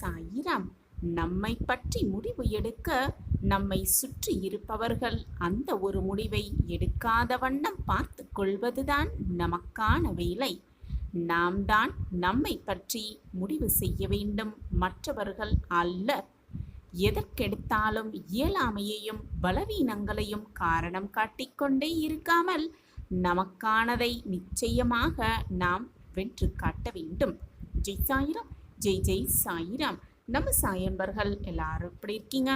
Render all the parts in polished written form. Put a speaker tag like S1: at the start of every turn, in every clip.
S1: சாயிராம். நம்மை பற்றி முடிவு எடுக்க நம்மை சுற்றி இருப்பவர்கள் அந்த ஒரு முடிவை எடுக்காத வண்ணம் பார்த்து கொள்வதுதான் நமக்கான வேலை. நாம் தான் நம்மை பற்றி முடிவு செய்ய வேண்டும், மற்றவர்கள் அல்ல. எதற்கெடுத்தாலும் இயலாமையையும் பலவீனங்களையும் காரணம் காட்டிக்கொண்டே இருக்காமல் நமக்கானதை நிச்சயமாக நாம் வென்று காட்ட வேண்டும். ஜெய் சாயிராம், ஜெய் ஜெய் சாயிராம். நம்ம சாயன்பர்கள் எல்லாரும் எப்படி இருக்கீங்க?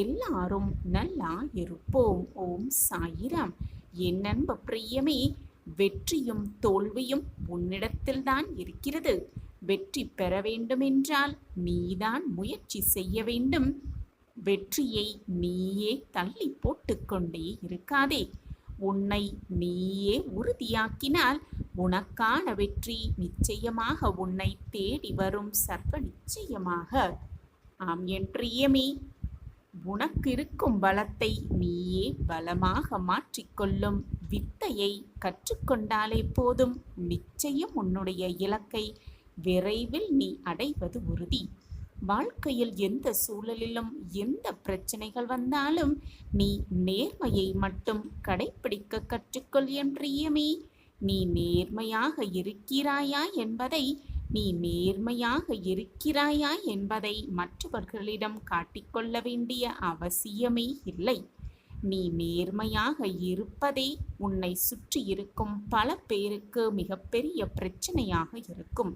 S1: எல்லாரும் நல்லா இருப்போம். ஓம் சாயிராம். என் அன்பு பிரியமே, வெற்றியும் தோல்வியும் உன்னிடத்தில் தான் இருக்கிறது. வெற்றி பெற வேண்டுமென்றால் நீதான் முயற்சி செய்ய வேண்டும். வெற்றியை நீயே தள்ளி போட்டுக்கொண்டே இருக்காதே. உன்னை நீயே உறுதியாக்கினால் உனக்கான வெற்றி நிச்சயமாக உன்னை தேடி வரும், சர்வ நிச்சயமாக. ஆம் என் பிரியமே, உனக்கு இருக்கும் பலத்தை நீயே பலமாக மாற்றிக்கொள்ளும் வித்தையை கற்றுக்கொண்டாலே போதும். நிச்சயம் உன்னுடைய இலக்கை விரைவில் நீ அடைவது உறுதி. வாழ்க்கையில் எந்த சூழலிலும் எந்த பிரச்சனைகள் வந்தாலும் நீ நேர்மையை மட்டும் கடைப்பிடிக்க கற்றுக்கொள் என் பிரியமே. நீ நேர்மையாக இருக்கிறாயா என்பதை மற்றவர்களிடம் காட்டிக்கொள்ள வேண்டிய அவசியமே இல்லை. நீ நேர்மையாக இருப்பதே உன்னை சுற்றி இருக்கும் பல பேருக்கு மிகப்பெரிய பிரச்சனையாக இருக்கும்.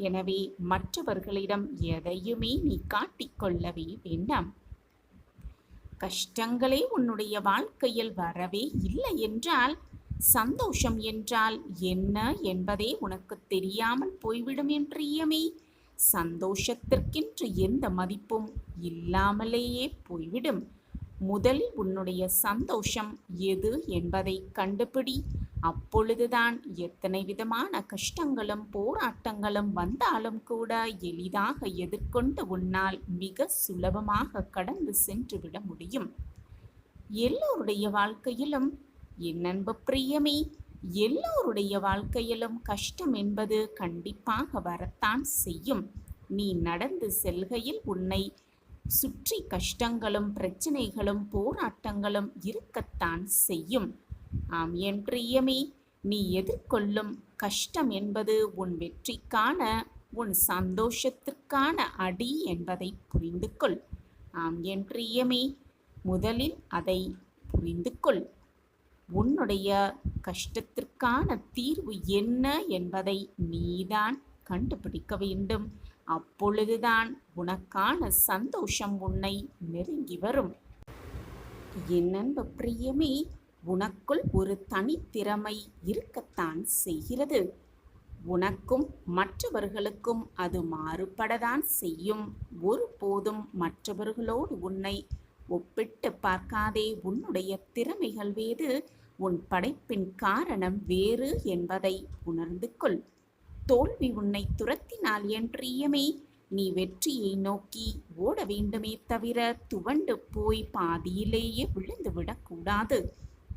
S1: எனவே மற்றவர்களிடம் எதையுமே நீ காட்டிக்கொள்ளவே வேண்டாம். கஷ்டங்களே உன்னுடைய வாழ்க்கையில் வரவே இல்லை என்றால் சந்தோஷம் என்றால் என்ன என்பதே உனக்கு தெரியாமல் போய்விடும் என் பிரியமே. சந்தோஷத்திற்கென்று எந்த மதிப்பும் இல்லாமலேயே போய்விடும். முதலில் உன்னுடைய சந்தோஷம் எது என்பதை கண்டுபிடி. அப்பொழுதுதான் எத்தனை விதமான கஷ்டங்களும் போராட்டங்களும் வந்தாலும் கூட எளிதாக எதிர்கொண்டு உன்னால் மிக சுலபமாக கடந்து சென்று விட முடியும். எல்லோருடைய வாழ்க்கையிலும், என் அன்பு பிரியமே, எல்லோருடைய வாழ்க்கையிலும் கஷ்டம் என்பது கண்டிப்பாக வரத்தான் செய்யும். நீ நடந்து செல்கையில் உன்னை சுற்றி கஷ்டங்களும் பிரச்சனைகளும் போராட்டங்களும் இருக்கத்தான் செய்யும். ஆம் என் பிரியமே, நீ எதிர்கொள்ளும் கஷ்டம் என்பது உன் வெற்றிக்கான, உன் சந்தோஷத்திற்கான அடி என்பதை புரிந்து கொள். ஆம் என் பிரியமே, முதலில் அதை புரிந்து கொள். உன்னுடைய கஷ்டத்திற்கான தீர்வு என்ன என்பதை நீதான் கண்டுபிடிக்க வேண்டும். அப்பொழுதுதான் உனக்கான சந்தோஷம் உன்னை நெருங்கி வரும். என் அன்பு பிரியமே, உனக்குள் ஒரு தனித்திறமை இருக்கத்தான் செய்கிறது. உனக்கும் மற்றவர்களுக்கும் அது மாறுபடத்தான் செய்யும். ஒருபோதும் மற்றவர்களோடு உன்னை ஒப்பிட்டு பார்க்காதே. உன்னுடைய திறமைகள் வேறு, உன் படைப்பின் காரணம் வேறு என்பதை உணர்ந்து கொள். தோல்வி உன்னை துரத்தினால் என் பிரியமே, நீ வெற்றியை நோக்கி ஓட வேண்டுமே தவிர துவண்டு போய் பாதியிலேயே விழுந்து விடக்கூடாது.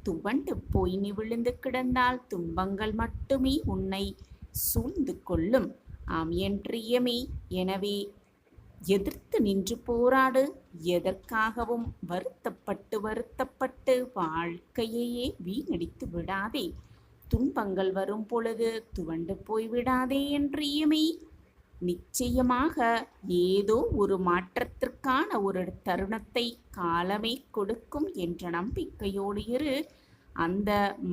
S1: துவண்டு போய் நீ விழுந்து கிடந்தால் துன்பங்கள் மட்டுமே உன்னை சூழ்ந்து கொள்ளும். ஆம் என் பிரியமே, எனவே எதிர்த்து நின்று போராடு. எதற்காகவும் வருத்தப்பட்டு வாழ்க்கையையே வீணடித்து விடாதே. துன்பங்கள் வரும் பொழுது துவண்டு போய்விடாதே என் பிரியமே. நிச்சயமாக ஏதோ ஒரு மாற்றத்திற்கான ஒரு தருணத்தை காலமே கொடுக்கும் என்ற நம்பிக்கையோடு இரு. அந்த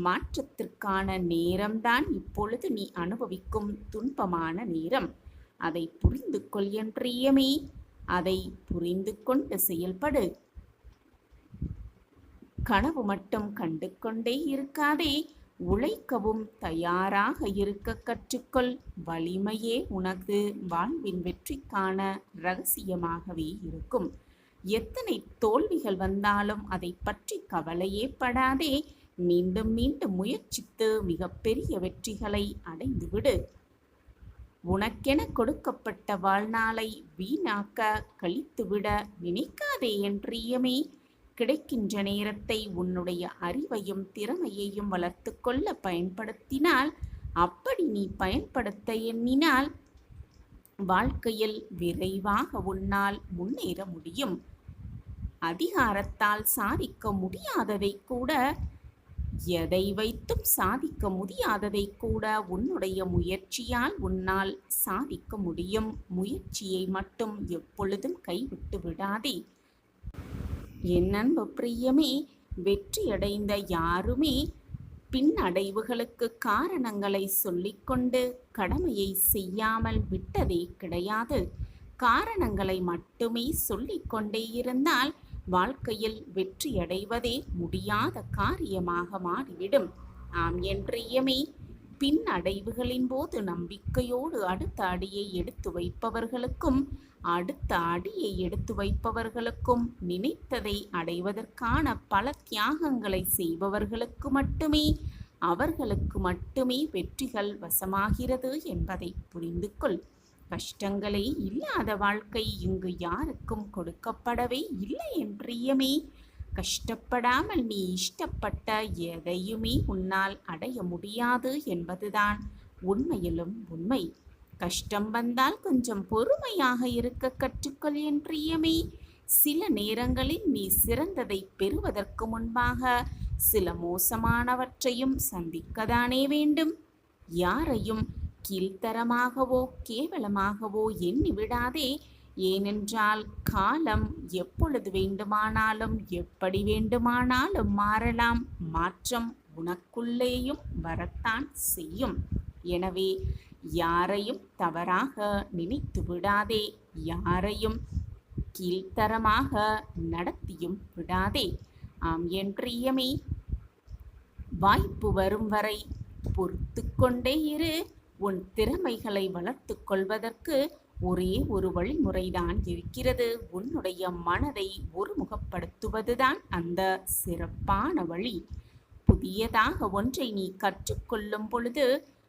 S1: மாற்றத்திற்கான நேரம்தான் இப்பொழுது நீ அனுபவிக்கும் துன்பமான நேரம். அதை புரிந்து கொள் என் பிரியமே. அதை புரிந்து கொண்டு செயல்படு. கனவு மட்டும் கண்டு கொண்டே இருக்காதே. உழைக்கவும் தயாராக இருக்க கற்றுக்கொள். வலிமையே உனது வாழ்வின் வெற்றிக்கான இரகசியமாகவே இருக்கும். எத்தனை தோல்விகள் வந்தாலும் அதை பற்றி கவலையே படாதே. மீண்டும் மீண்டும் முயற்சித்து மிகப்பெரிய வெற்றிகளை அடைந்துவிடு. உனக்கென கொடுக்கப்பட்ட வாழ்நாளை வீணாக்க கழித்துவிட நினைக்காதே என் பிரியமே. கிடைக்கின்ற நேரத்தை உன்னுடைய அறிவையும் திறமையையும் வளர்த்து கொள்ள பயன்படுத்தினால், அப்படி நீ பயன்படுத்த எண்ணினால் வாழ்க்கையில் விரைவாக உன்னால் முன்னேற முடியும். அதிகாரத்தால் சாதிக்க முடியாததை கூட, எதை வைத்தும் சாதிக்க முடியாததை கூட உன்னுடைய முயற்சியால் உன்னால் சாதிக்க முடியும். முயற்சியை மட்டும் எப்பொழுதும் கைவிட்டு விடாதே. என் அன்பு பிரியமே, வெற்றியடைந்த யாருமே பின்னடைவுகளுக்கு காரணங்களை சொல்லிக்கொண்டு கடமையை செய்யாமல் விட்டதே கிடையாது. காரணங்களை மட்டுமே சொல்லிக்கொண்டே இருந்தால் வாழ்க்கையில் வெற்றியடைவதே முடியாத காரியமாக மாறிவிடும். ஆம் என் பிரியமே, பின்னடைவுகளின் போது நம்பிக்கையோடு அடுத்த அடியை எடுத்து வைப்பவர்களுக்கும் அடுத்த அடியை எடுத்து வைப்பவர்களுக்கும் நினைத்ததை அடைவதற்கான பல தியாகங்களை செய்பவர்களுக்கு மட்டுமே அவர்களுக்கு மட்டுமே வெற்றிகள் வசமாகிறது என்பதை புரிந்து கொள். கஷ்டங்களே இல்லாத வாழ்க்கை இங்கு யாருக்கும் கொடுக்கப்படவே இல்லை என் பிரியமே. கஷ்டப்படாமல் நீ இஷ்டப்பட்ட எதையுமே உன்னால் அடைய முடியாது என்பதுதான் உண்மையிலும் உண்மை. கஷ்டம் வந்தால் கொஞ்சம் பொறுமையாக இருக்க கற்றுக்கொள் என் பிரியமே. சில நேரங்களில் நீ சிறந்ததை பெறுவதற்கு முன்பாக சில மோசமானவற்றையும் சந்திக்கத்தானே வேண்டும். யாரையும் கீழ்த்தரமாகவோ கேவலமாகவோ எண்ணி விடாதே. ஏனென்றால் காலம் எப்பொழுது வேண்டுமானாலும் எப்படி வேண்டுமானாலும் மாறலாம். மாற்றம் உனக்குள்ளேயும் வரத்தான் செய்யும். எனவே யாரையும் தவறாக நினைத்து விடாதே. யாரையும் கீழ்த்தரமாக நடத்தியும் விடாதே. ஆம் என் பிரியமே, வாய்ப்பு வரும் வரை பொறுத்து கொண்டே இரு. உன் திறமைகளை வளர்த்து கொள்வதற்கு ஒரே ஒரு வழிமுறைதான் இருக்கிறது. உன்னுடைய மனதை ஒருமுகப்படுத்துவதுதான் அந்த சிறப்பான வழி. புதியதாக ஒன்றை நீ கற்றுக்கொள்ளும் பொழுது,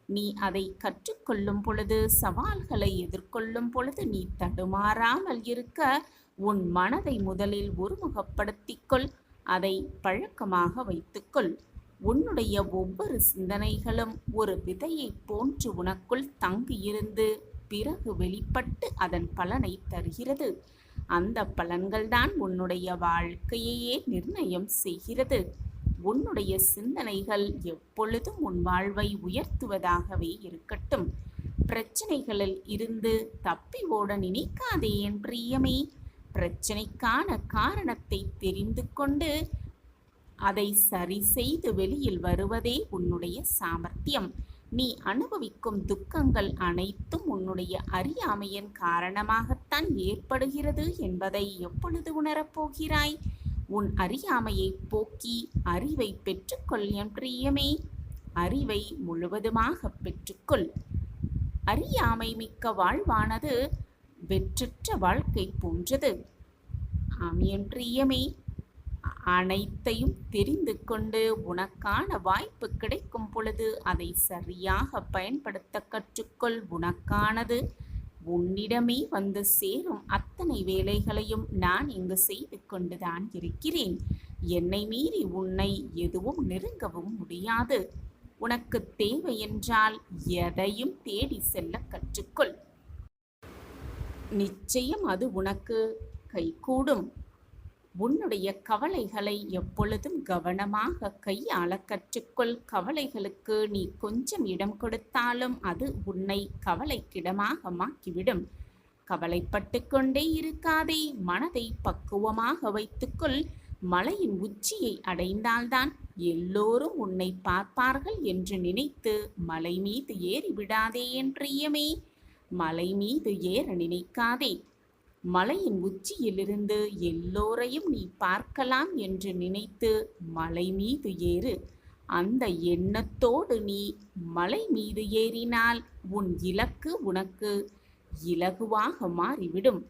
S1: நீ அதை கற்றுக்கொள்ளும் பொழுது, சவால்களை எதிர்கொள்ளும் பொழுது நீ தடுமாறாமல் இருக்க உன் மனதை முதலில் ஒருமுகப்படுத்திக்கொள். அதை பழக்கமாக வைத்துக்கொள். உன்னுடைய ஒவ்வொரு சிந்தனைகளும் ஒரு விதையை போன்று உனக்குள் தங்கியிருந்து பிறகு வெளிப்பட்டு அதன் பலனை தருகிறது. அந்த பலன்கள்தான் உன்னுடைய வாழ்க்கையையே நிர்ணயம் செய்கிறது. உன்னுடைய சிந்தனைகள் எப்பொழுதும் உன் வாழ்வை உயர்த்துவதாகவே இருக்கட்டும். பிரச்சனைகளில் இருந்து தப்பி ஓட நினைக்காதே என் பிரியமே. பிரச்சனைக்கான காரணத்தை தெரிந்து கொண்டு அதை சரி செய்து வெளியில் வருவதே உன்னுடைய சாமர்த்தியம். நீ அனுபவிக்கும் துக்கங்கள் அனைத்தும் உன்னுடைய அறியாமையின் காரணமாகத்தான் ஏற்படுகிறது என்பதை எப்பொழுது உணரப்போகிறாய்? உன் அறியாமையை போக்கி அறிவை பெற்றுக்கொள் என் பிரியமே. அறிவை முழுவதுமாக பெற்றுக்கொள். அறியாமை மிக்க வாழ்வானது வெற்றற்ற வாழ்க்கை போன்றது. ஆம் என் பிரியமே, அனைத்தையும் தெரிந்து கொண்டு உனக்கான வாய்ப்பு கிடைக்கும் பொழுது அதை சரியாக பயன்படுத்த கற்றுக்கொள். உனக்கானது உன்னிடமே வந்து சேரும் அத்தனை வேலைகளையும் நான் இங்கு செய்து கொண்டுதான் இருக்கிறேன். என்னை மீறி உன்னை எதுவும் நெருங்கவும் முடியாது. உனக்கு தேவை என்றால் எதையும் தேடி செல்ல கற்றுக்கொள். நிச்சயம் அது உனக்கு கைகூடும். உன்னுடைய கவலைகளை எப்பொழுதும் கவனமாக கையாள கற்றுக்கொள். கவலைகளுக்கு நீ கொஞ்சம் இடம் கொடுத்தாலும் அது உன்னை கவலைக்கிடமாக மாக்கிவிடும். கவலைப்பட்டு கொண்டே இருக்காதே. மனதை பக்குவமாக வைத்துக்கொள். மலையின் உச்சியை அடைந்தால்தான் எல்லோரும் உன்னை பார்ப்பார்கள் என்று நினைத்து மலை மீது ஏறிவிடாதே என் பிரியமே. மலை மீது ஏற நினைக்காதே. மலையின் உச்சியிலிருந்து எல்லோரையும் நீ பார்க்கலாம் என்று நினைத்து மலை மீது ஏறு. அந்த எண்ணத்தோடு நீ மலை மீது ஏறினால் உன் இலக்கு உனக்கு இலகுவாக மாறிவிடும்.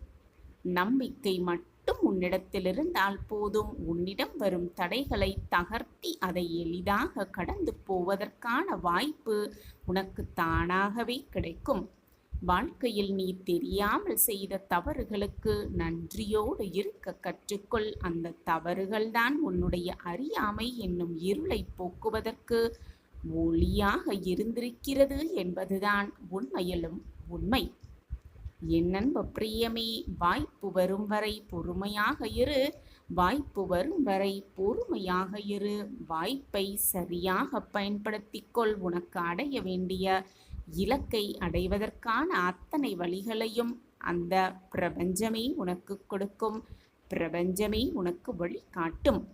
S1: நம்பிக்கை மட்டும் உன்னிடத்தில் இருந்தால் போதும். உன்னிடம் வரும் தடைகளை தகர்த்தி அதை எளிதாக கடந்து போவதற்கான வாய்ப்பு உனக்கு தானாகவே கிடைக்கும். வாழ்க்கையில் நீ தெரியாமல் செய்த தவறுகளுக்கு நன்றியோடு இருக்க கற்றுக்கொள். அந்த தவறுகள்தான் உன்னுடைய அறியாமை என்னும் இருளை போக்குவதற்கு ஒளியாக இருந்திருக்கிறது என்பதுதான் உண்மையிலும் உண்மை. என் அன்பு பிரியமே, வாய்ப்பு வரும் வரை பொறுமையாக இரு. வாய்ப்பு வரும் வரை பொறுமையாக இரு. வாய்ப்பை சரியாக பயன்படுத்திக்கொள். உனக்கு அடைய வேண்டிய இலக்கை அடைவதற்கான அத்தனை வழிகளையும் அந்த பிரபஞ்சமே உனக்கு கொடுக்கும். பிரபஞ்சமே உனக்கு வழி காட்டும்.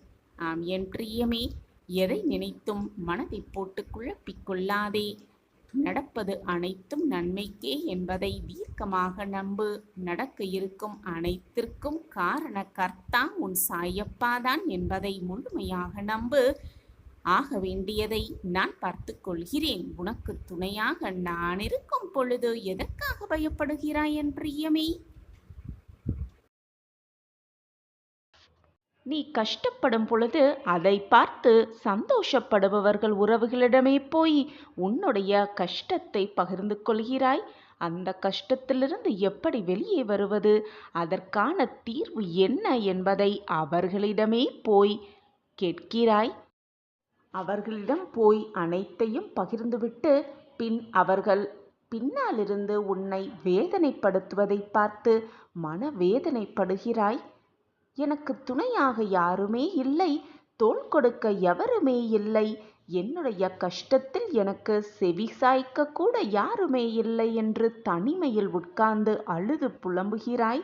S1: ஆம் என் பிரியமே, எதை நினைத்தும் மனதை போட்டு குழப்பிக் கொள்ளாதே. நடப்பது அனைத்தும் நன்மைக்கே என்பதை தீர்க்கமாக நம்பு. நடக்க இருக்கும் அனைத்திற்கும் காரண கர்த்தா உன் சாயப்பாதான் என்பதை முழுமையாக நம்பு. ஆக வேண்டியதை நான் பார்த்து கொள்கிறேன். உனக்கு துணையாக நான் இருக்கும் பொழுது எதற்காக பயப்படுகிறாய் என் பிரியமே? நீ கஷ்டப்படும் பொழுது அதை பார்த்து சந்தோஷப்படுபவர்கள் உறவுகளிடமே போய் உன்னுடைய கஷ்டத்தை பகிர்ந்து கொள்கிறாய். அந்த கஷ்டத்திலிருந்து எப்படி வெளியே வருவது, அதற்கான தீர்வு என்ன என்பதை அவர்களிடமே போய் கேட்கிறாய். அவர்களிடம் போய் அனைத்தையும் பகிர்ந்துவிட்டு பின் அவர்கள் பின்னாலிருந்து உன்னை வேதனைப்படுத்துவதை பார்த்து மனவேதனைப்படுகிறாய். எனக்கு துணையாக யாருமே இல்லை, தோள் கொடுக்க எவருமே இல்லை, என்னுடைய கஷ்டத்தில் எனக்கு செவி சாய்க்க கூட யாருமே இல்லை என்று தனிமையில் உட்கார்ந்து அழுது புலம்புகிறாய்.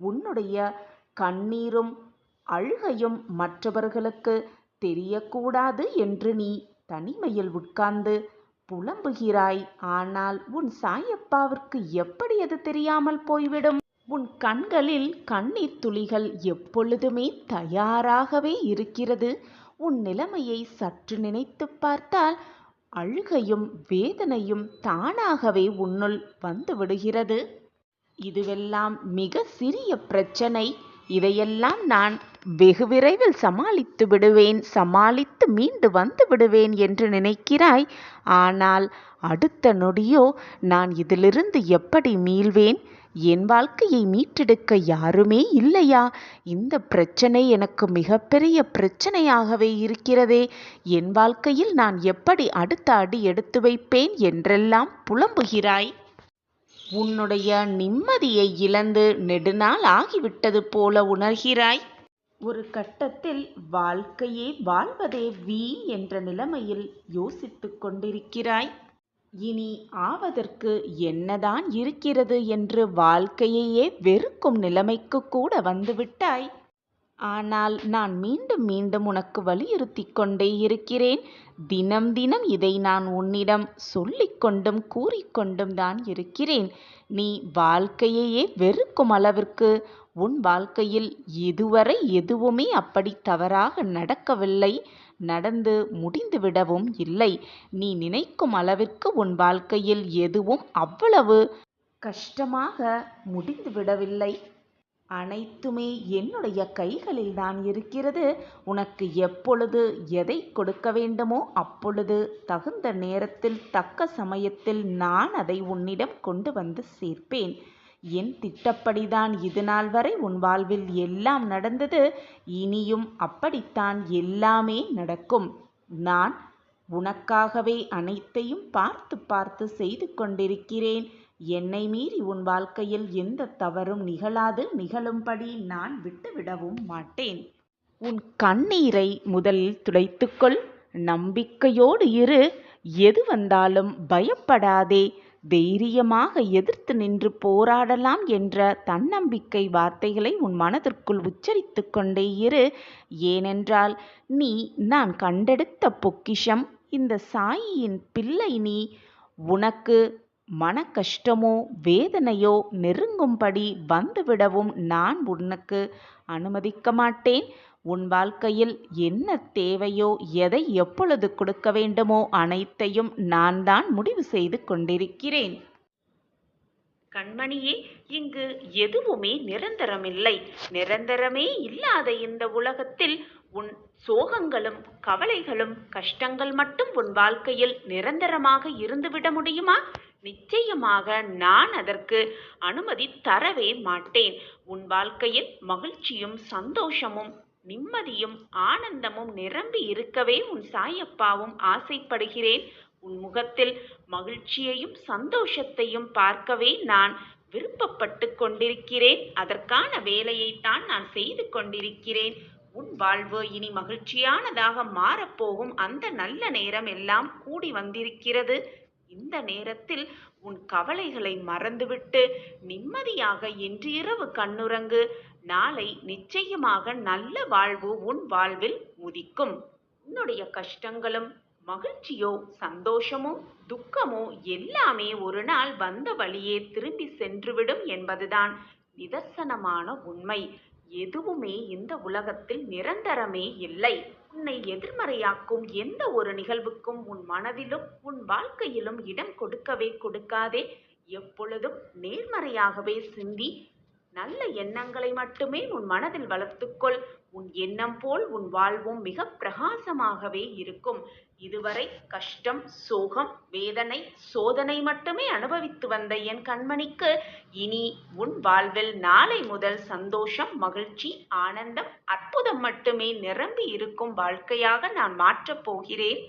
S1: உன்னுடைய கண்ணீரும் அழுகையும் மற்றவர்களுக்கு தெரியக்கூடாது என்று நீ தனிமையில் உட்கார்ந்து புலம்புகிறாய். ஆனால் உன் சாயப்பாவிற்கு எப்படி அது தெரியாமல் போய்விடும்? உன் கண்களில் கண்ணீர் துளிகள் எப்பொழுதுமே தயாராகவே இருக்கிறது. உன் நிலைமையை சற்று நினைத்து பார்த்தால் அழுகையும் வேதனையும் தானாகவே உன்னுள் வந்து விடுகிறது. இதுவெல்லாம் மிக சிறிய பிரச்சனை. இதையெல்லாம் நான் வெகு விரைவில் சமாளித்து விடுவேன், சமாளித்து மீண்டு வந்து விடுவேன் என்று நினைக்கிறாய். ஆனால் அடுத்த நொடியோ நான் இதிலிருந்து எப்படி மீள்வேன், என் வாழ்க்கையை மீட்டெடுக்க யாருமே இல்லையா, இந்த பிரச்சனை எனக்கு மிகப்பெரிய பிரச்சனையாகவே இருக்கிறதே, என் வாழ்க்கையில் நான் எப்படி அடுத்த அடி எடுத்து வைப்பேன் என்றெல்லாம் புலம்புகிறாய். உன்னுடைய நிம்மதியை இழந்து நெடுநாள் ஆகிவிட்டது போல உணர்கிறாய். ஒரு கட்டத்தில் வாழ்க்கையே வாழ்வதே வீண் என்ற நிலைமையில் யோசித்து கொண்டிருக்கிறாய். இனி ஆவதற்கு என்னதான் இருக்கிறது என்று வாழ்க்கையையே வெறுக்கும் நிலைமைக்கு கூட வந்துவிட்டாய். ஆனால் நான் மீண்டும் மீண்டும் உனக்கு வலியுறுத்தி கொண்டே இருக்கிறேன். தினம் தினம் இதை நான் உன்னிடம் சொல்லிக்கொண்டும் கூறிக்கொண்டும் தான் இருக்கிறேன். நீ வாழ்க்கையையே வெறுக்கும் அளவிற்கு உன் வாழ்க்கையில் இதுவரை எதுவுமே அப்படி தவறாக நடக்கவில்லை, நடந்து முடிந்துவிடவும் இல்லை. நீ நினைக்கும் அளவிற்கு உன் வாழ்க்கையில் எதுவும் அவ்வளவு கஷ்டமாக முடிந்துவிடவில்லை. அனைத்துமே என்னுடைய கைகளில் தான் இருக்கிறது. உனக்கு எப்பொழுது எதை கொடுக்க வேண்டுமோ அப்பொழுது தகுந்த நேரத்தில் தக்க சமயத்தில் நான் அதை உன்னிடம் கொண்டு வந்து சேர்ப்பேன். என் திட்டப்படிதான் இது நாள் வரை உன் வாழ்வில் எல்லாம் நடந்தது. இனியும் அப்படித்தான் எல்லாமே நடக்கும். நான் உனக்காகவே அனைத்தையும் பார்த்து பார்த்து செய்து கொண்டிருக்கிறேன். என்னை மீறி உன் வாழ்க்கையில் எந்த தவறும் நிகழாது. நிகழும்படி நான் விட்டுவிடவும் மாட்டேன். உன் கண்ணீரை முதலில் துடைத்துக்கொள். நம்பிக்கையோடு இரு. எது வந்தாலும் பயப்படாதே. தைரியமாக எதிர்த்து நின்று போராடலாம் என்ற தன்னம்பிக்கை வார்த்தைகளை உன் மனதிற்குள் உச்சரித்து கொண்டே இரு. ஏனென்றால் நீ நான் கண்டெடுத்த பொக்கிஷம். இந்த சாயியின் பிள்ளை நீ. உனக்கு மன கஷ்டமோ வேதனையோ நெருங்கும்படி வந்துவிடவும் நான் உனக்கு அனுமதிக்க மாட்டேன். உன் வாழ்க்கையில் என்ன தேவையோ, எதை எப்பொழுது கொடுக்க வேண்டுமோ அனைத்தையும் நான் தான் முடிவு செய்து கொண்டிருக்கிறேன். கண்மணியே, இங்கு எதுவுமே நிரந்தரமில்லை. நிரந்தரமே இல்லாத இந்த உலகத்தில் உன் சோகங்களும் கவலைகளும் கஷ்டங்கள் மட்டும் உன் வாழ்க்கையில் நிரந்தரமாக இருந்துவிட முடியுமா? நிச்சயமாக நான் அதற்கு அனுமதி தரவே மாட்டேன். உன் வாழ்க்கையில் மகிழ்ச்சியும் சந்தோஷமும் நிம்மதியும் ஆனந்தமும் நிரம்பி இருக்கவே உன் சாயப்பாவும் ஆசைப்படுகிறேன். உன் முகத்தில் மகிழ்ச்சியையும் சந்தோஷத்தையும் பார்க்கவே நான் விருப்பப்பட்டு கொண்டிருக்கிறேன். அதற்கான வேலையைத்தான் நான் செய்து கொண்டிருக்கிறேன். உன் வாழ்வு இனி மகிழ்ச்சியானதாக மாறப்போகும் அந்த நல்ல நேரம் எல்லாம் கூடி வந்திருக்கிறது. இந்த நேரத்தில் உன் கவலைகளை மறந்துவிட்டு நிம்மதியாக இன்று இரவு கண்ணுறங்கு. நாளை நிச்சயமாக நல்ல வாழ்வு உன் வாழ்வில் உதிக்கும். உன்னுடைய கஷ்டங்களும் மகிழ்ச்சியோ சந்தோஷமோ துக்கமோ எல்லாமே ஒரு நாள் வந்த வழியே திரும்பி சென்றுவிடும் என்பதுதான் நிதர்சனமான உண்மை. எதுவுமே இந்த உலகத்தில் நிரந்தரமே இல்லை. உன்னை எதிர்மறையாக்கும் எந்த ஒரு நிகழ்வுக்கும் உன் மனதிலும் உன் வாழ்க்கையிலும் இடம் கொடுக்கவே கொடுக்காதே. எப்பொழுதும் நேர்மறையாகவே சிந்தி நல்ல எண்ணங்களை மட்டுமே உன் மனதில் வளர்த்துக்கொள். உன் எண்ணம் போல் உன் வாழ்வும் மிக பிரகாசமாகவே இருக்கும். இதுவரை கஷ்டம், சோகம், வேதனை, சோதனை மட்டுமே அனுபவித்து வந்த என் கண்மணிக்கு இனி உன் வாழ்வில் நாளை முதல் சந்தோஷம், மகிழ்ச்சி, ஆனந்தம், அற்புதம் மட்டுமே நிரம்பி இருக்கும் வாழ்க்கையாக நான் மாற்றப் போகிறேன்.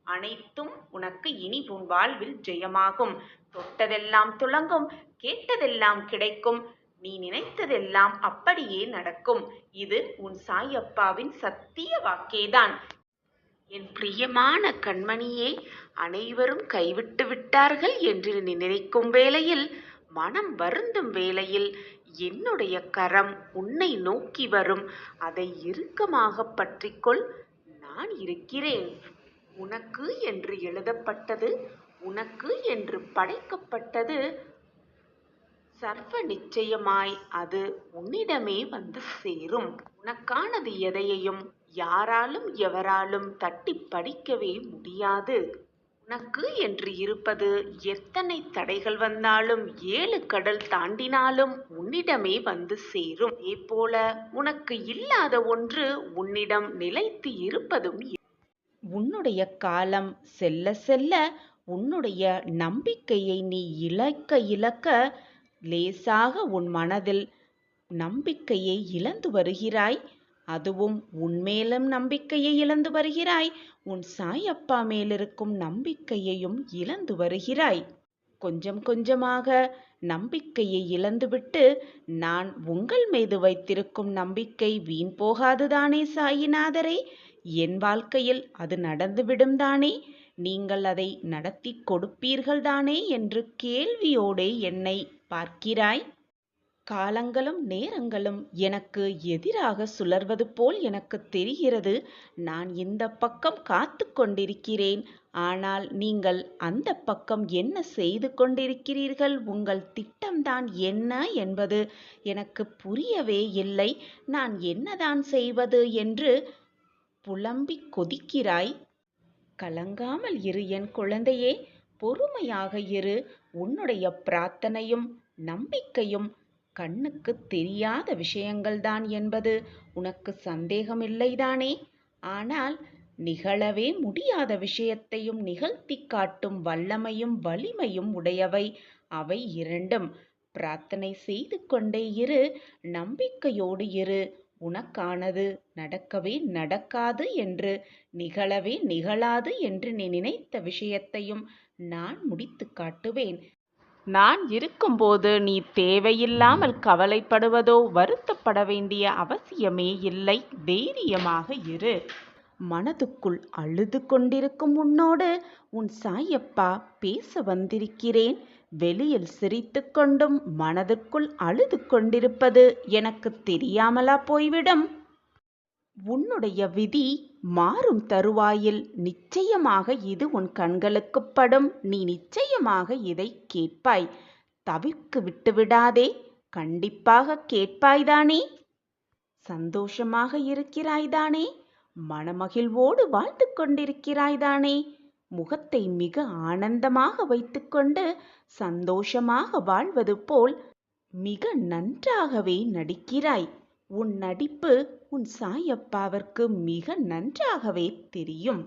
S1: அனைத்தும் உனக்கு இனி உன் வாழ்வில் ஜெயமாகும். தொட்டதெல்லாம் துலங்கும், கேட்டதெல்லாம் கிடைக்கும், நீ நினைத்ததெல்லாம் அப்படியே நடக்கும். இது உன் சாயப்பாவின் சத்திய வாக்கேதான். என் பிரியமான கண்மணியே, அனைவரும் கைவிட்டு விட்டார்கள் என்று நீ நினைக்கும் வேளையில், மனம் வருந்தும் வேளையில் என்னுடைய கரம் உன்னை நோக்கி வரும். அதை இறுக்கமாக பற்றிக்கொள். நான் இருக்கிறேன். உனக்கு என்று எழுதப்பட்டது, உனக்கு என்று படைக்கப்பட்டது சர்வ நிச்சயமாய் அது உன்னிடமே வந்து சேரும். உனக்கானது எதையையும் யாராலும் எவராலும் தட்டி பறிக்கவே முடியாது. உனக்கு என்று இருப்பது எத்தனை தடைகள் வந்தாலும் 7 கடல் தாண்டினாலும் உன்னிடமே வந்து சேரும். அதே போல உனக்கு இல்லாத ஒன்று உன்னிடம் நிலைத்து இருப்பதும். உன்னுடைய காலம் செல்ல செல்ல உன்னுடைய நம்பிக்கையை நீ இழக்க லேசாக உன் மனதில் நம்பிக்கையை இழந்து வருகிறாய். அதுவும் உன்மேலும் நம்பிக்கையை இழந்து வருகிறாய். உன் சாயப்பா மேலிருக்கும் நம்பிக்கையையும் இழந்து வருகிறாய். கொஞ்சம் கொஞ்சமாக நம்பிக்கையை இழந்துவிட்டு நான் உங்கள் மீது வைத்திருக்கும் நம்பிக்கை வீண் போகாதுதானே சாயிநாதரே? என் வாழ்க்கையில் அது நடந்துவிடும் தானே? நீங்கள் அதை நடத்தி கொடுப்பீர்கள் தானே என்று கேள்வியோடே என்னை பார்க்கிறாய். காலங்களும் நேரங்களும் எனக்கு எதிராக சுழல்வது போல் எனக்கு தெரிகிறது. நான் இந்த பக்கம் காத்து கொண்டிருக்கிறேன். ஆனால் நீங்கள் அந்த பக்கம் என்ன செய்து கொண்டிருக்கிறீர்கள்? உங்கள் திட்டம்தான் என்ன என்பது எனக்கு புரியவே இல்லை. நான் என்னதான் செய்வது என்று புலம்பிக் கொதிக்கிறாய். கலங்காமல் இரு என் குழந்தையே, பொறுமையாக இரு. உன்னுடைய பிரார்த்தனையும் நம்பிக்கையும் கண்ணுக்கு தெரியாத விஷயங்கள்தான் என்பது உனக்கு சந்தேகமில்லைதானே? ஆனால் நிகழவே முடியாத விஷயத்தையும் நிகழ்த்தி காட்டும் வல்லமையும் வலிமையும் உடையவை அவை இரண்டும். பிரார்த்தனை செய்து கொண்டே இரு, நம்பிக்கையோடு இரு. உனக்கானது நடக்கவே நடக்காது என்று, நிகழவே நிகழாது என்று நீ நினைத்த விஷயத்தையும் நான் முடித்து காட்டுவேன். நான் இருக்கும்போது நீ தேவையில்லாமல் கவலைப்படுவதோ வருத்தப்பட வேண்டிய அவசியமே இல்லை. தைரியமாக இரு. மனதுக்குள் அழுது கொண்டிருக்கும் உன்னோடு உன் சாயப்பா பேச வந்திருக்கிறேன். வெளியில் சிரித்து கொண்டும் மனதுக்குள் அழுது கொண்டிருப்பது எனக்கு தெரியாமலா போய்விடும்? உன்னுடைய விதி மாறும் தருவாயில் நிச்சயமாக இது உன் கண்களுக்கு படும். நீ நிச்சயமாக இதை கேட்பாய். தவிர்க்கு விட்டுவிடாதே. கண்டிப்பாக கேட்பாய்தானே? சந்தோஷமாக இருக்கிறாய்தானே? மனமகிழ்வோடு வாழ்ந்து கொண்டிருக்கிறாய்தானே? முகத்தை மிக ஆனந்தமாக வைத்துக்கொண்டு சந்தோஷமாக வாழ்வது போல் மிக நன்றாகவே நடிக்கிறாய். உன் நடிப்பு உன் சாயப்பாவிற்கு மிக நன்றாகவே தெரியும்.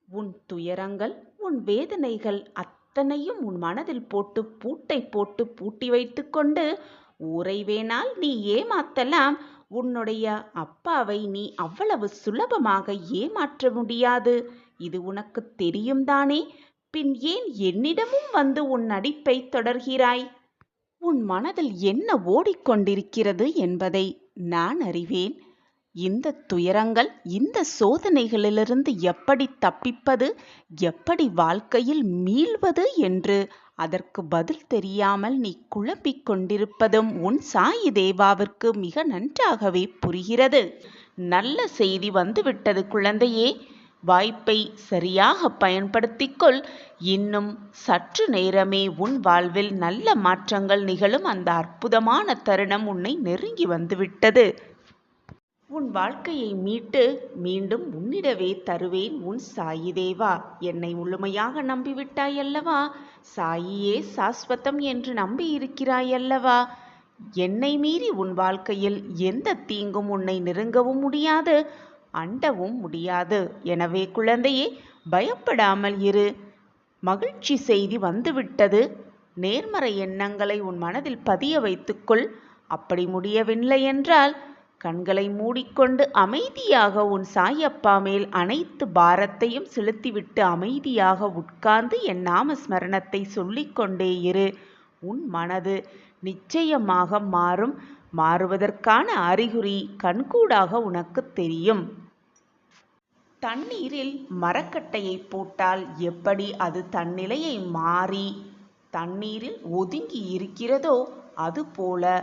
S1: உன் துயரங்கள், உன் வேதனைகள் அத்தனையும் உன் மனதில் போட்டு பூட்டை போட்டு பூட்டி வைத்துக்கொண்டு ஊரை வேணால் நீ ஏமாத்தலாம். உன்னுடைய அப்பாவை நீ அவ்வளவு சுலபமாக ஏமாற்ற முடியாது. இது உனக்கு தெரியும் தானே? பின் ஏன் என்னிடமும் வந்து உன் நடிப்பை தொடர்கிறாய்? உன் மனதில் என்ன ஓடிக்கொண்டிருக்கிறது என்பதை நான் அறிவேன். இந்த துயரங்கள், இந்த சோதனைகளிலிருந்து எப்படி தப்பிப்பது, எப்படி வாழ்க்கையில் மீள்வது என்று அதற்கு பதில் தெரியாமல் நீ குழம்பிக் கொண்டிருப்பதும் உன் சாயி தேவாவிற்கு மிக நன்றாகவே புரிகிறது. நல்ல செய்தி வந்துவிட்டது குழந்தையே. வாய்ப்பை சரியாக பயன்படுத்திக்கொள். இன்னும் சற்று நேரமே உன் வாழ்வில் நல்ல மாற்றங்கள் நிகழும் அந்த அற்புதமான தருணம் உன்னை நெருங்கி வந்துவிட்டது. உன் வாழ்க்கையை மீட்டு மீண்டும் உன்னிடவே தருவேன் உன் சாயி தேவா. என்னை முழுமையாக நம்பிவிட்டாயல்லவா? சாயியே சாஸ்வதம் என்று நம்பியிருக்கிறாயல்லவா? என்னை மீறி உன் வாழ்க்கையில் எந்த தீங்கும் உன்னை நெருங்கவும் முடியாது, அண்டவும் முடியாது. எனவே குழந்தையே, பயப்படாமல் இரு. மகிழ்ச்சி செய்தி வந்துவிட்டது. நேர்மறை எண்ணங்களை உன் மனதில் பதிய வைத்துக்கொள். அப்படி முடியவில்லை என்றால் கண்களை மூடிக்கொண்டு அமைதியாக உன் சாயப்பா மேல் அனைத்து பாரத்தையும் செலுத்திவிட்டு அமைதியாக உட்கார்ந்து என் நாமஸ்மரணத்தை சொல்லிக்கொண்டே இரு. உன் மனது நிச்சயமாக மாறும். மாறுவதற்கான அறிகுறி கண்கூடாக உனக்கு தெரியும். தண்ணீரில் மரக்கட்டையை போட்டால் எப்படி அது தன்னிலையை மாறி தண்ணீரில் ஒதுங்கி இருக்கிறதோ அதுபோல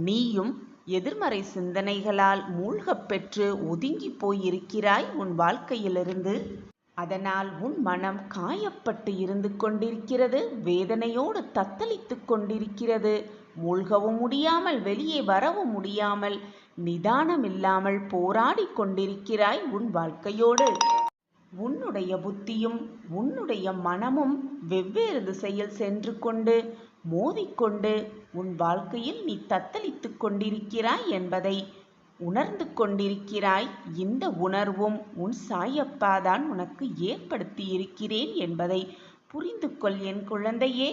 S1: நீயும் எதிர்மறை சிந்தனைகளால் மூழ்கப் பெற்று ஒதுங்கி போயிருக்கிறாய் உன் வாழ்க்கையிலிருந்து. அதனால் உன் மனம் காயப்பட்டு இருந்து கொண்டிருக்கிறது, வேதனையோடு தத்தளித்து கொண்டிருக்கிறது. மூழ்கவும் முடியாமல் வெளியே வரவும் முடியாமல் நிதானம் இல்லாமல் போராடி கொண்டிருக்கிறாய் உன் வாழ்க்கையோடு. உன்னுடைய புத்தியும் உன்னுடைய மனமும் வெவ்வேறு திசையில் சென்று கொண்டு மோதிக்கொண்டு உன் வாழ்க்கையில் நீ தத்தளித்து கொண்டிருக்கிறாய் என்பதை உணர்ந்து கொண்டிருக்கிறாய். இந்த உணர்வும் உன் சாயப்பாதான் உனக்கு ஏற்படுத்தி இருக்கிறேன் என்பதை புரிந்து கொள் என் குழந்தையே.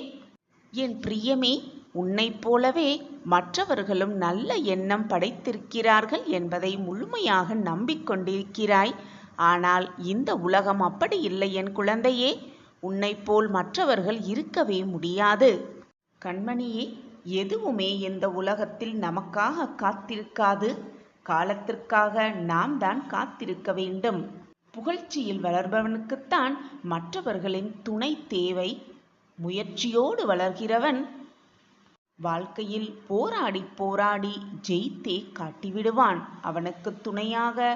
S1: என் பிரியமே, உன்னைப் போலவே மற்றவர்களும் நல்ல எண்ணம் படைத்திருக்கிறார்கள் என்பதை முழுமையாக நம்பிக்கொண்டிருக்கிறாய். ஆனால் இந்த உலகம் அப்படி இல்லை என் குழந்தையே. உன்னைப் போல் மற்றவர்கள் இருக்கவே முடியாது. கண்மணியே, எதுவுமே இந்த உலகத்தில் நமக்காக காத்திருக்காது. காலத்திற்காக நாம் தான் காத்திருக்க வேண்டும். புகழ்ச்சியில் வளர்பவனுக்குத்தான் மற்றவர்களின் துணை தேவை. முயற்சியோடு வளர்கிறவன் வாழ்க்கையில் போராடி போராடி ஜெயித்தே காட்டிவிடுவான். அவனுக்கு துணையாக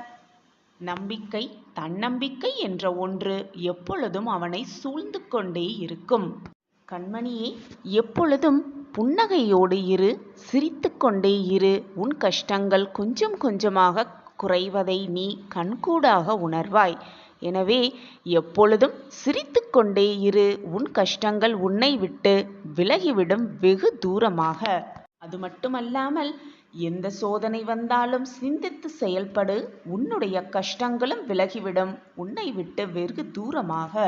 S1: நம்பிக்கை, தன்னம்பிக்கை என்ற ஒன்று எப்பொழுதும் அவனை சூழ்ந்து கொண்டே இருக்கும். கண்மணியே, எப்பொழுதும் புன்னகையோடு இரு, சிரித்து கொண்டே இரு. உன் கஷ்டங்கள் கொஞ்சம் கொஞ்சமாக குறைவதை நீ கண்கூடாக உணர்வாய். எனவே எப்பொழுதும் சிரித்து கொண்டே இரு. உன் கஷ்டங்கள் உன்னை விட்டு விலகிவிடும் வெகு தூரமாக. அது மட்டுமல்லாமல் எந்த சோதனை வந்தாலும் சிந்தித்து செயல்படு. உன்னுடைய கஷ்டங்களும் விலகிவிடும் உன்னை விட்டு வெகு தூரமாக.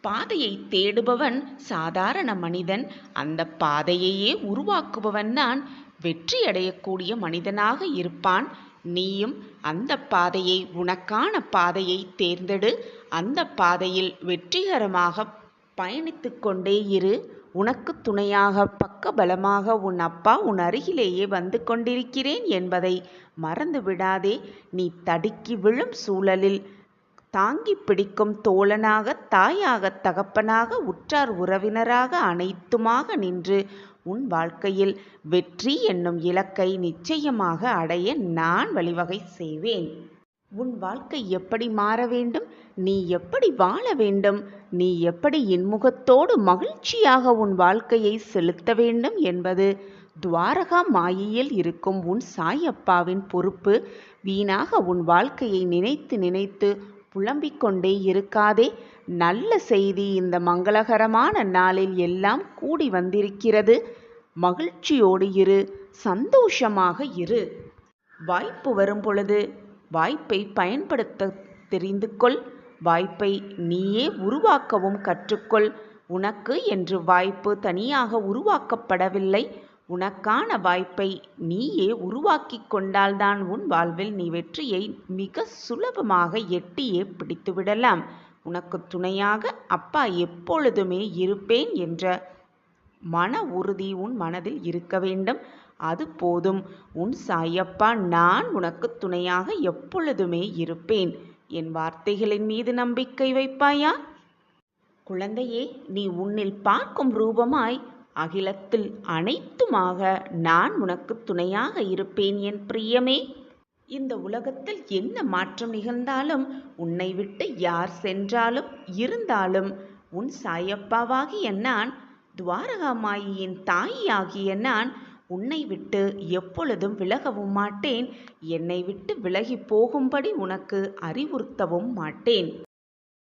S1: பாதையை தேடுபவன் சாதாரண மனிதன். அந்த பாதையையே உருவாக்குபவன் தான் வெற்றியடையக்கூடிய மனிதனாக இருப்பான். நீயும் அந்த பாதையை, உனக்கான பாதையை தேர்ந்தெடு. அந்த பாதையில் வெற்றிகரமாக பயணித்து கொண்டே இரு. உனக்கு துணையாக பக்கபலமாக உன் அப்பா உன் அருகிலேயே வந்து கொண்டிருக்கிறேன் என்பதை மறந்து விடாதே. நீ தடுக்கி விழும் சூழலில் தாங்கி பிடிக்கும் தோழனாக, தாயாக, தகப்பனாக, உற்றார் உறவினராக அனைத்துமாக நின்று உன் வாழ்க்கையில் வெற்றி என்னும் இலக்கை நிச்சயமாக அடைய நான் வழிவகை செய்வேன். உன் வாழ்க்கை எப்படி மாற வேண்டும், நீ எப்படி வாழ வேண்டும், நீ எப்படி இன்முகத்தோடு மகிழ்ச்சியாக உன் வாழ்க்கையை செலுத்த வேண்டும் என்பது துவாரகா மாயையில் இருக்கும் உன் சாயப்பாவின் பொறுப்பு. வீணாக உன் வாழ்க்கையை நினைத்து நினைத்து புலம்பிக் கொண்டே இருக்காதே. நல்ல செய்தி இந்த மங்களகரமான நாளில் எல்லாம் கூடி வந்திருக்கிறது. மகிழ்ச்சியோடு இரு, சந்தோஷமாக இரு. வாய்ப்பு வரும் பொழுது வாய்ப்பை பயன்படுத்த தெரிந்து கொள். வாய்ப்பை நீயே உருவாக்கவும் கற்றுக்கொள். உனக்கு என்று வாய்ப்பு தனியாக உருவாக்கப்படவில்லை. உனக்கான வாய்ப்பை நீயே உருவாக்கி கொண்டால்தான் உன் வாழ்வில் நீ வெற்றியை மிக சுலபமாக எட்டியே பிடித்துவிடலாம். உனக்கு துணையாக அப்பா எப்பொழுதுமே இருப்பேன் என்ற
S2: மன உறுதி உன் மனதில் இருக்க வேண்டும். அது போதும். உன் சாயப்பா நான் உனக்கு துணையாக எப்பொழுதுமே இருப்பேன். என் வார்த்தைகளின் மீது நம்பிக்கை வைப்பாயா? குழந்தையே, நீ உன்னில் பார்க்கும் ரூபமாய் அகிலத்தில் அனைத்துமாக நான் உனக்கு துணையாக இருப்பேன் என் பிரியமே. இந்த உலகத்தில் என்ன மாற்றம் நிகழ்ந்தாலும், உன்னை விட்டு யார் சென்றாலும் இருந்தாலும், உன் சாயப்பாவாகிய நான், துவாரகாமாயின் தாயாகிய நான் உன்னை விட்டு எப்பொழுதும் விலகவும் மாட்டேன். என்னை விட்டு விலகி போகும்படி உனக்கு அறிவுறுத்தவும் மாட்டேன்.